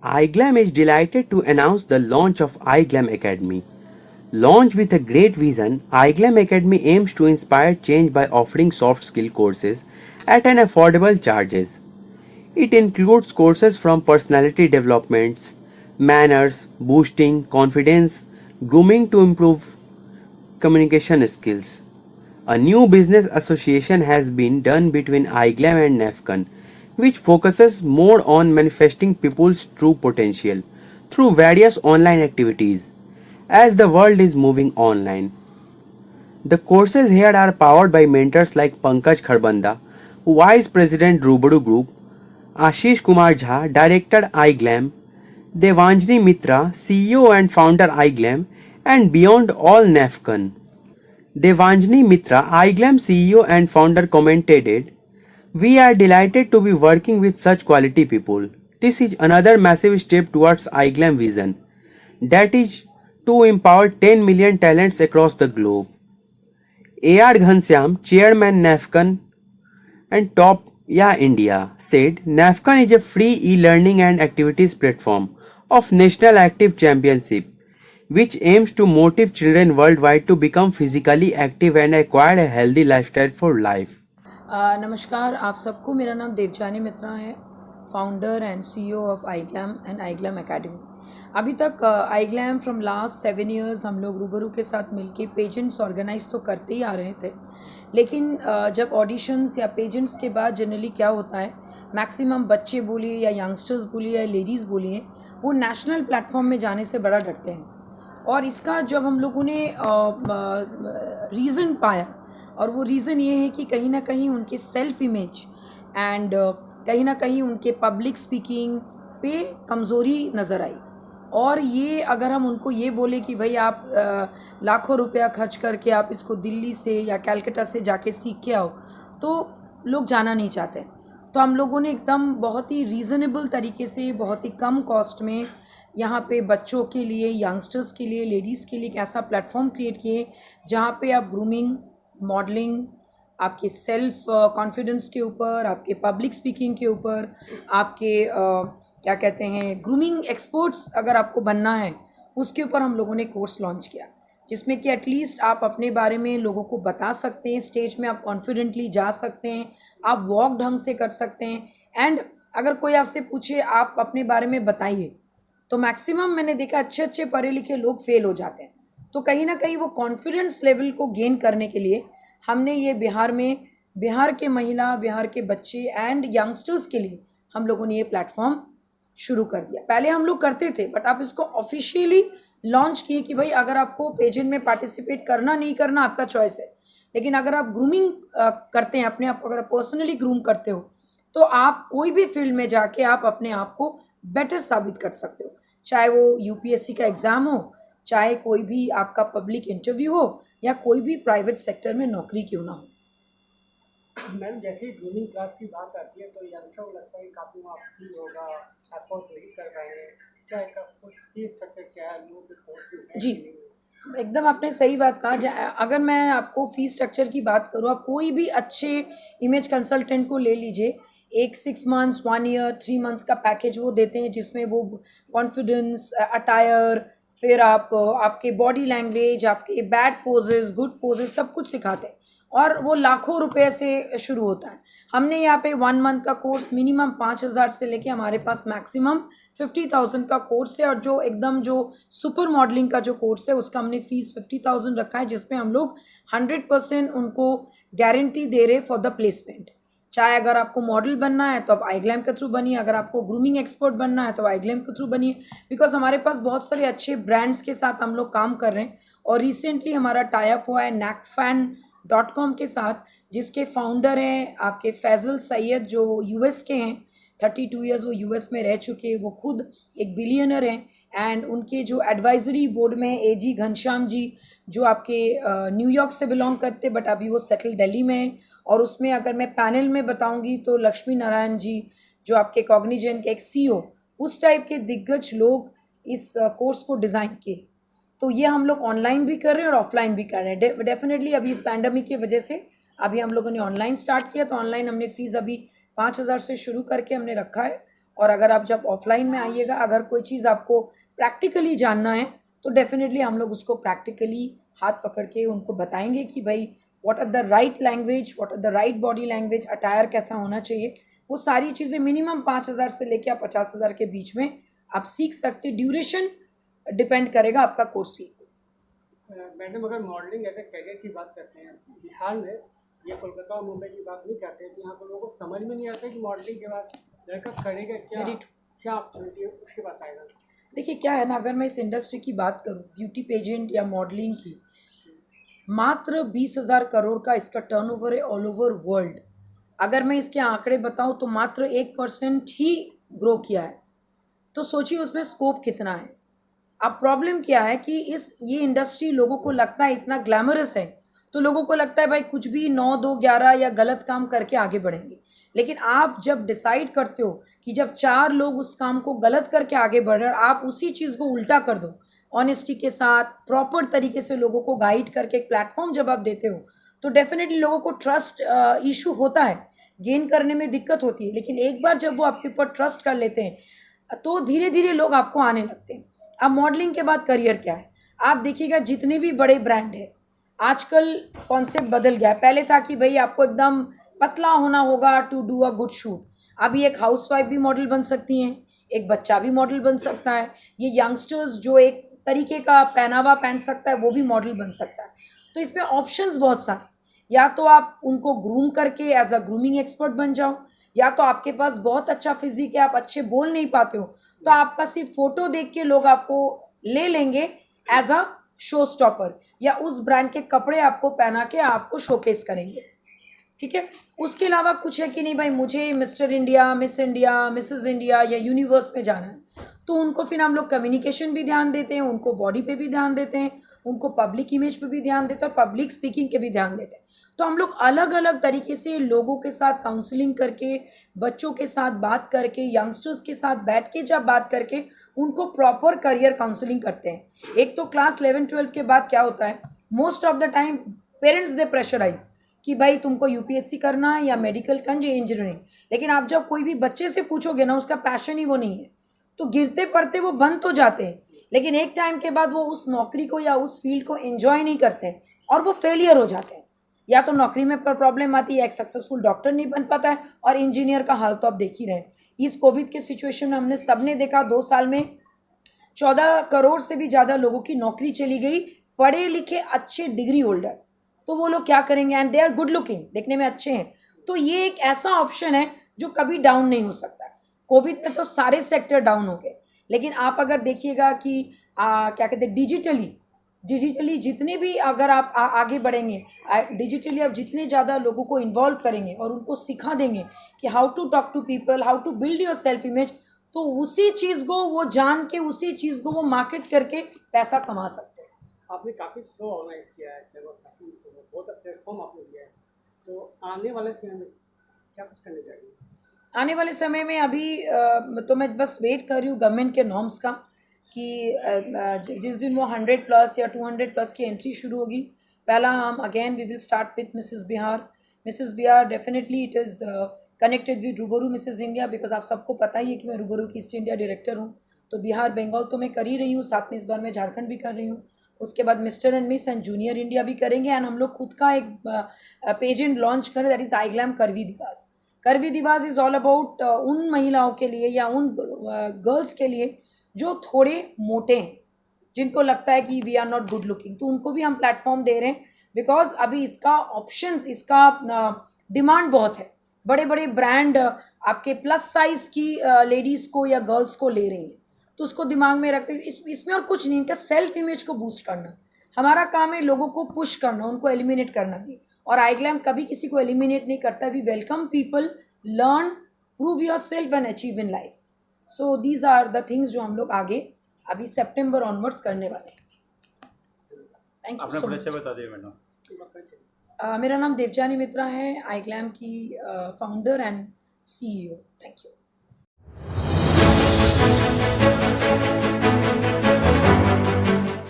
iGlam is delighted to announce the launch of iGlam Academy. Launched with a great vision, iGlam Academy aims to inspire change by offering soft skill courses at an affordable charges. It includes courses from personality developments, manners, boosting confidence, grooming to improve communication skills. A new business association has been done between iGlam and NAFCON, which focuses more on manifesting people's true potential through various online activities. As the world is moving online, the courses here are powered by mentors like Pankaj Kharbanda, Vice President Rubadu Group, Ashish Kumar Jha, Director iGlam, Devanjani Mitra, CEO and founder iGlam, and beyond all NAFCON. Devanjani Mitra, iGlam CEO and founder, commented, "We are delighted to be working with such quality people. This is another massive step towards iGlam vision, that is to empower 10 million talents across the globe." A.R. Ghansyam, Chairman NAFCON and Top Ya India, said NAFCON is a free e-learning and activities platform of National Active Championship, which aims to motivate children worldwide to become physically active and acquire a healthy lifestyle for life. नमस्कार आप सबको। मेरा नाम देवजानी मित्रा है, founder and CEO of iGlam and iGlam academy. अभी तक iGlam from last 7 years हम लोग रूबरू के साथ मिलके पेजेंट्स ऑर्गेनाइज तो करते ही आ रहे थे, लेकिन जब ऑडिशंस या पेजेंट्स के बाद जनरली क्या होता है, मैक्सिमम बच्चे बोलिए या यंगस्टर्स बोलिए या लेडीज़ बोलिए, वो नेशनल प्लेटफॉर्म में जाने से बड़ा डरते हैं। और इसका जब हम लोगों ने रीज़न पाया, और वो रीज़न ये है कि कहीं ना कहीं उनके सेल्फ इमेज एंड कहीं ना कहीं उनके पब्लिक स्पीकिंग पे कमज़ोरी नज़र आई। और ये अगर हम उनको ये बोले कि भाई आप लाखों रुपया खर्च करके आप इसको दिल्ली से या कलकत्ता से जाके सीख के आओ, तो लोग जाना नहीं चाहते। तो हम लोगों ने एकदम बहुत ही रीज़नेबल तरीके से, बहुत ही कम कॉस्ट में यहाँ पे बच्चों के लिए, यंगस्टर्स के लिए, लेडीज़ के लिए एक ऐसा प्लेटफॉर्म क्रिएट किए जहाँ पे आप ग्रूमिंग, मॉडलिंग, आपके सेल्फ कॉन्फिडेंस के ऊपर, आपके पब्लिक स्पीकिंग के ऊपर, आपके क्या कहते हैं ग्रूमिंग एक्सपर्ट्स अगर आपको बनना है, उसके ऊपर हम लोगों ने कोर्स लॉन्च किया, जिसमें कि एटलीस्ट आप अपने बारे में लोगों को बता सकते हैं, स्टेज में आप कॉन्फिडेंटली जा सकते हैं, आप वॉक ढंग से कर सकते हैं। एंड अगर कोई आपसे पूछे आप अपने बारे में बताइए, तो मैक्सिमम मैंने देखा अच्छे अच्छे पढ़े लिखे लोग फेल हो जाते हैं। तो कहीं ना कहीं वो कॉन्फिडेंस लेवल को गेन करने के लिए हमने ये बिहार के महिला, बिहार के बच्चे एंड यंगस्टर्स के लिए हम लोगों ने ये प्लेटफॉर्म शुरू कर दिया। पहले हम लोग करते थे, बट आप इसको ऑफिशियली लॉन्च किए कि भाई अगर आपको पेजेंट में पार्टिसिपेट करना नहीं करना आपका चॉइस है, लेकिन अगर आप ग्रूमिंग करते हैं अपने आप, अगर आप पर्सनली ग्रूम करते हो, तो आप कोई भी फील्ड में जाके आप अपने आप को बेटर साबित कर सकते हो। चाहे वो यूपीएससी का एग्ज़ाम हो, चाहे कोई भी आपका पब्लिक इंटरव्यू हो, या कोई भी प्राइवेट सेक्टर में नौकरी क्यों ना हो। मैम, जैसे ही ग्रूमिंग क्लास की बात आती है तो यंगस्टर को लगता है कि काफ़ी वहाँ फी होगा, अफोर्ड नहीं कर पाएंगे। क्या कुछ फीस स्ट्रक्चर क्या है, लोग कोर्स जी, एकदम आपने सही बात कहा। अगर मैं आपको फ़ीस स्ट्रक्चर की बात करूँ, आप कोई भी अच्छे इमेज कंसल्टेंट को ले लीजिए, एक 6 months, 1 year, 3 months का पैकेज वो देते हैं, जिसमें वो कॉन्फिडेंस, अटायर, फिर आपके बॉडी लैंग्वेज, आपके बैड पोजेस, गुड पोजेस, सब कुछ सिखाते हैं। और वो लाखों रुपए से शुरू होता है। हमने यहाँ पे 1 month का कोर्स मिनिमम 5,000 से लेके हमारे पास मैक्सिमम 50,000 का कोर्स है। और जो एकदम जो सुपर मॉडलिंग का जो कोर्स है, उसका हमने फीस 50,000 रखा है, जिसमें हम लोग 100% उनको गारंटी दे रहे फॉर द प्लेसमेंट। चाहे अगर आपको मॉडल बनना है तो आप iGlam के थ्रू बनिए, अगर आपको ग्रूमिंग एक्सपर्ट बनना है तो iGlam के थ्रू बनिए, बिकॉज हमारे पास बहुत सारे अच्छे ब्रांड्स के साथ हम लोग काम कर रहे हैं। और रिसेंटली हमारा टाइप हुआ है NACFan.com के साथ, जिसके फाउंडर हैं आपके फैजल सैयद, जो यूएस के हैं। 32 years वो यूएस में रह चुके, वो खुद एक बिलियनर हैं। एंड उनके जो एडवाइजरी बोर्ड में एजी घनश्याम जी, जो आपके न्यूयॉर्क से बिलोंग करते, बट अभी वो सेटल दिल्ली में हैं। और उसमें अगर मैं पैनल में बताऊंगी तो लक्ष्मी नारायण जी, जो आपके कॉग्निजेंट के एक सीईओ, उस टाइप के दिग्गज लोग इस कोर्स को डिज़ाइन किए। तो ये हम लोग ऑनलाइन भी कर रहे हैं और ऑफलाइन भी कर रहे हैं। डेफिनेटली अभी इस पैंडमिक की वजह से अभी हम लोगों ने ऑनलाइन स्टार्ट किया, तो ऑनलाइन हमने फ़ीस अभी 5,000 से शुरू करके हमने रखा है। और अगर आप जब ऑफलाइन में आइएगा, अगर कोई चीज़ आपको प्रैक्टिकली जानना है तो डेफिनेटली हम लोग उसको प्रैक्टिकली हाथ पकड़ के उनको बताएंगे कि भाई what are the right language, what are the right body language, attire कैसा होना चाहिए। वो सारी चीज़ें मिनिमम 5,000 से लेकर 50,000 के बीच में आप सीख सकते। ड्यूरेशन डिपेंड करेगा आपका कोर्स फी। मैडम, अगर मॉडलिंग एज ए कैरियर की बात करते हैं बिहार में, ये कोलकाता और मुंबई की बात नहीं करते हैं, तो यहाँ पर लोगों को समझ में नहीं आता कि मॉडलिंग के बाद लड़का करेगा क्या, Very true. क्या अपॉर्चुनिटी उसके पास आएगा। देखिए क्या है ना, अगर मैं इस इंडस्ट्री की बात करूँ, ब्यूटी पेजेंट या मॉडलिंग की, मात्र 20,000 करोड़ का इसका टर्नओवर है ऑल ओवर वर्ल्ड। अगर मैं इसके आंकड़े बताऊं तो मात्र 1% ही ग्रो किया है, तो सोचिए उसमें स्कोप कितना है। अब प्रॉब्लम क्या है कि ये इंडस्ट्री लोगों को लगता है इतना ग्लैमरस है, तो लोगों को लगता है भाई कुछ भी 9, 2, 11 या गलत काम करके आगे बढ़ेंगे। लेकिन आप जब डिसाइड करते हो कि जब 4 लोग उस काम को गलत करके आगे बढ़ रहे हैं और आप उसी चीज़ को उल्टा कर दो, ऑनेस्टी के साथ प्रॉपर तरीके से लोगों को गाइड करके एक प्लेटफॉर्म जब आप देते हो, तो डेफिनेटली लोगों को ट्रस्ट इशू होता है, गेन करने में दिक्कत होती है। लेकिन एक बार जब वो आपके ऊपर ट्रस्ट कर लेते हैं तो धीरे धीरे लोग आपको आने लगते हैं। अब मॉडलिंग के बाद करियर क्या है, आप देखिएगा जितने भी बड़े ब्रांड है, आजकल कॉन्सेप्ट बदल गया है। पहले था कि भाई आपको एकदम पतला होना होगा to do a good shoot. अभी एक हाउसवाइफ भी मॉडल बन सकती हैं, एक बच्चा भी मॉडल बन सकता है, ये यंगस्टर्स जो एक तरीके का पहनावा पहन सकता है वो भी मॉडल बन सकता है। तो इसमें ऑप्शंस बहुत सारे, या तो आप उनको ग्रूम करके एज अ ग्रूमिंग एक्सपर्ट बन जाओ, या तो आपके पास बहुत अच्छा फिजिक है, आप अच्छे बोल नहीं पाते हो, तो आपका सिर्फ फोटो देख के लोग आपको ले लेंगे एज अ शो स्टॉपर, या उस ब्रांड के कपड़े आपको पहना के आपको शोकेस करेंगे। ठीक है, उसके अलावा कुछ है कि नहीं भाई मुझे mister India, miss India, Mrs India या यूनिवर्स में जाना है, तो उनको फिर हम लोग कम्युनिकेशन भी ध्यान देते हैं, उनको बॉडी पे भी ध्यान देते हैं, उनको पब्लिक इमेज पे भी ध्यान देते हैं और पब्लिक स्पीकिंग के भी ध्यान देते हैं। तो हम लोग अलग अलग तरीके से लोगों के साथ काउंसलिंग करके, बच्चों के साथ बात करके, यंगस्टर्स के साथ बैठ के जब बात करके उनको प्रॉपर करियर काउंसलिंग करते हैं। एक तो क्लास 11-12 के बाद क्या होता है, most of the time parents they pressurise कि भाई तुमको यूपीएससी करना है या मेडिकल करना या इंजीनियरिंग। लेकिन आप जब कोई भी बच्चे से पूछोगे ना, उसका पैशन ही वो नहीं है, तो गिरते पड़ते वो बन तो जाते हैं, लेकिन एक टाइम के बाद वो उस नौकरी को या उस फील्ड को एंजॉय नहीं करते और वो फेलियर हो जाते हैं। या तो नौकरी में प्रॉब्लम आती है, एक सक्सेसफुल डॉक्टर नहीं बन पाता है, और इंजीनियर का हाल तो आप देख ही रहे हैं। इस कोविड के सिचुएशन में हमने सबने देखा 2 साल में 14 करोड़ से भी ज़्यादा लोगों की नौकरी चली गई, पढ़े लिखे अच्छे डिग्री होल्डर। तो वो लोग क्या करेंगे, and they are good looking, देखने में अच्छे हैं। तो ये एक ऐसा ऑप्शन है जो कभी डाउन नहीं हो सकता। कोविड में तो सारे सेक्टर डाउन हो गए, लेकिन आप अगर देखिएगा कि क्या कहते हैं, डिजिटली जितने भी अगर आप आगे बढ़ेंगे, डिजिटली आप जितने ज़्यादा लोगों को इन्वॉल्व करेंगे और उनको सिखा देंगे कि how to talk to people, how to build your self image, तो उसी चीज़ को वो जान के, उसी चीज़ को वो मार्केट करके पैसा कमा सकते हैं। आपने काफ़ी शो ऑर्गेनाइज किया है, चाहे वो फैशन शो हो, बहुत प्लेटफॉर्म आपने दिया है, तो आने वाले समय में क्या कुछ करने जा रही है? आने वाले समय में अभी तो मैं बस वेट कर रही हूँ गवर्नमेंट के नॉर्म्स का, कि जिस दिन वो 100+ या 200+ की एंट्री शुरू होगी, पहला हम again we will start with Mrs Bihar. Mrs Bihar definitely it is connected with Rubaru Mrs India, because आप सबको पता ही है कि मैं रूबरू की ईस्ट इंडिया डायरेक्टर हूँ। तो बिहार बंगाल तो मैं कर ही रही हूँ, साथ में इस बार मैं झारखंड भी कर रही हूँ। उसके बाद mister and miss and junior India भी करेंगे, एंड हम लोग खुद का एक पेजेंट लॉन्च करें, that is iGlam curvy divas. Curvy divas is all about उन महिलाओं के लिए या उन गर्ल्स के लिए जो थोड़े मोटे हैं, जिनको लगता है कि we are not good looking, तो उनको भी हम प्लेटफॉर्म दे रहे हैं। बिकॉज अभी इसका ऑप्शंस, इसका डिमांड बहुत है। बड़े बड़े ब्रांड आपके प्लस साइज की लेडीज़ को या गर्ल्स को ले रही हैं, तो उसको दिमाग में रखते इसमें और कुछ नहीं, इनका सेल्फ इमेज को बूस्ट करना हमारा काम है, लोगों को पुश करना, उनको एलिमिनेट करना भी। और आईग्लैम कभी किसी को एलिमिनेट नहीं करता, we welcome people, learn, prove your self and achieve in life. So these are the things जो हम लोग आगे अभी सितंबर ऑनवर्ड्स करने वाले हैं। Thank you so much. बता दिए मैडम। मेरा नाम देवजानी मित्रा है, आईग्लैम की founder and CEO। Thank you.